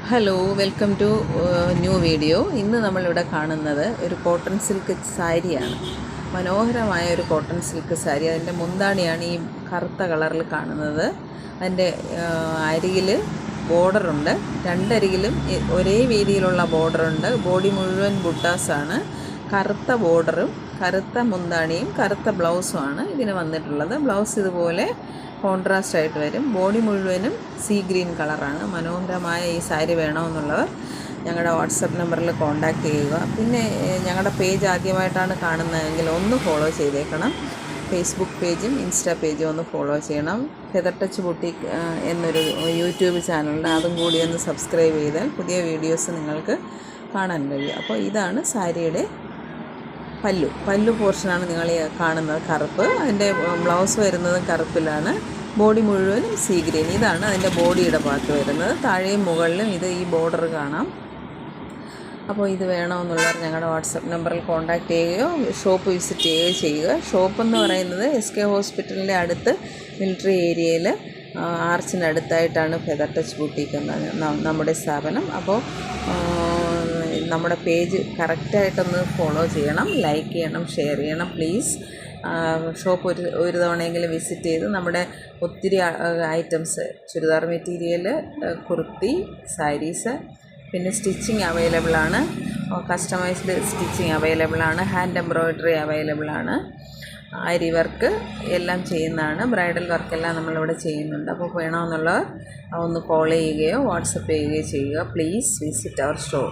Hello, welcome to new video. ഇന്ന് നമ്മളിവിടെ കാണുന്നത് ഒരു കോട്ടൺ സിൽക്ക് സാരിയാണ്. മനോഹരമായ ഒരു കോട്ടൺ സിൽക്ക് സാരി. അതിൻ്റെ മുന്താണിയാണ് ഈ കറുത്ത കളറിൽ കാണുന്നത്. അതിൻ്റെ അരികിൽ ബോർഡറുണ്ട്. രണ്ടരികിലും ഒരേ വീതിയിലുള്ള ബോർഡറുണ്ട്. ബോഡി മുഴുവൻ ബുട്ടാസാണ്. കറുത്ത ബോർഡറും കറുത്ത മുന്താണിയും കറുത്ത ബ്ലൗസുമാണ് ഇതിന് വന്നിട്ടുള്ളത്. ബ്ലൗസ് ഇതുപോലെ കോൺട്രാസ്റ്റ് ആയിട്ട് വരും. ബോഡി മുഴുവനും സീ ഗ്രീൻ കളറാണ്. മനോഹരമായ ഈ സാരി വേണമെന്നുള്ളവർ ഞങ്ങളുടെ വാട്സപ്പ് നമ്പറിൽ കോൺടാക്റ്റ് ചെയ്യുക. പിന്നെ ഞങ്ങളുടെ പേജ് ആദ്യമായിട്ടാണ് കാണുന്നതെങ്കിൽ ഒന്ന് ഫോളോ ചെയ്തേക്കണം. ഫേസ്ബുക്ക് പേജും ഇൻസ്റ്റാ പേജും ഒന്ന് ഫോളോ ചെയ്യണം. ഫെദർ ടച്ച് ബുട്ടീക്ക് എന്നൊരു യൂട്യൂബ് ചാനലുണ്ട്, അതും കൂടി ഒന്ന് സബ്സ്ക്രൈബ് ചെയ്താൽ പുതിയ വീഡിയോസ് നിങ്ങൾക്ക് കാണാൻ കഴിയും. അപ്പോൾ ഇതാണ് സാരിയുടെ പല്ലു പോർഷനാണ് നിങ്ങൾ കാണുന്നത്, കറുപ്പ്. അതിൻ്റെ ബ്ലൗസ് വരുന്നത് കറുപ്പിലാണ്. ബോഡി മുഴുവനും സീ ഗ്രീൻ. ഇതാണ് അതിൻ്റെ ബോഡിയുടെ പാർട്ട് വരുന്നത്. താഴെയും മുകളിലും ഈ ബോർഡർ കാണാം. അപ്പോൾ ഇത് വേണമെന്നുള്ളവർ ഞങ്ങളുടെ വാട്സപ്പ് നമ്പറിൽ കോൺടാക്റ്റ് ചെയ്യുകയോ ഷോപ്പ് വിസിറ്റ് ചെയ്യുകയോ ചെയ്യുക. ഷോപ്പ് എന്ന് പറയുന്നത് SK ഹോസ്പിറ്റലിൻ്റെ അടുത്ത് മിലിറ്ററി ഏരിയയിൽ ആർച്ചിനടുത്തായിട്ടാണ് ഫെദർ ടച്ച് ബുട്ടീക്ക് എന്ന നമ്മുടെ സ്ഥാപനം. അപ്പോൾ നമ്മുടെ പേജ് കറക്റ്റായിട്ടൊന്ന് ഫോളോ ചെയ്യണം, ലൈക്ക് ചെയ്യണം, ഷെയർ ചെയ്യണം പ്ലീസ്. ഷോപ്പ് ഒരു തവണയെങ്കിലും വിസിറ്റ് ചെയ്ത് നമ്മുടെ ഒത്തിരി ഐറ്റംസ്, ചുരിദാർ മെറ്റീരിയൽ, കുർത്തി, സാരീസ്, പിന്നെ സ്റ്റിച്ചിങ് അവൈലബിളാണ്. കസ്റ്റമൈസ്ഡ് സ്റ്റിച്ചിങ് അവൈലബിളാണ്. ഹാൻഡ് എംബ്രോയ്ഡറി അവൈലബിളാണ്. അരി വർക്ക് എല്ലാം ചെയ്യുന്നതാണ്. ബ്രൈഡൽ വർക്കെല്ലാം നമ്മളിവിടെ ചെയ്യുന്നുണ്ട്. അപ്പോൾ വേണമെന്നുള്ളവർ ഒന്ന് കോൾ ചെയ്യുകയോ വാട്സപ്പ് ചെയ്യുകയോ ചെയ്യുക. Please visit our store.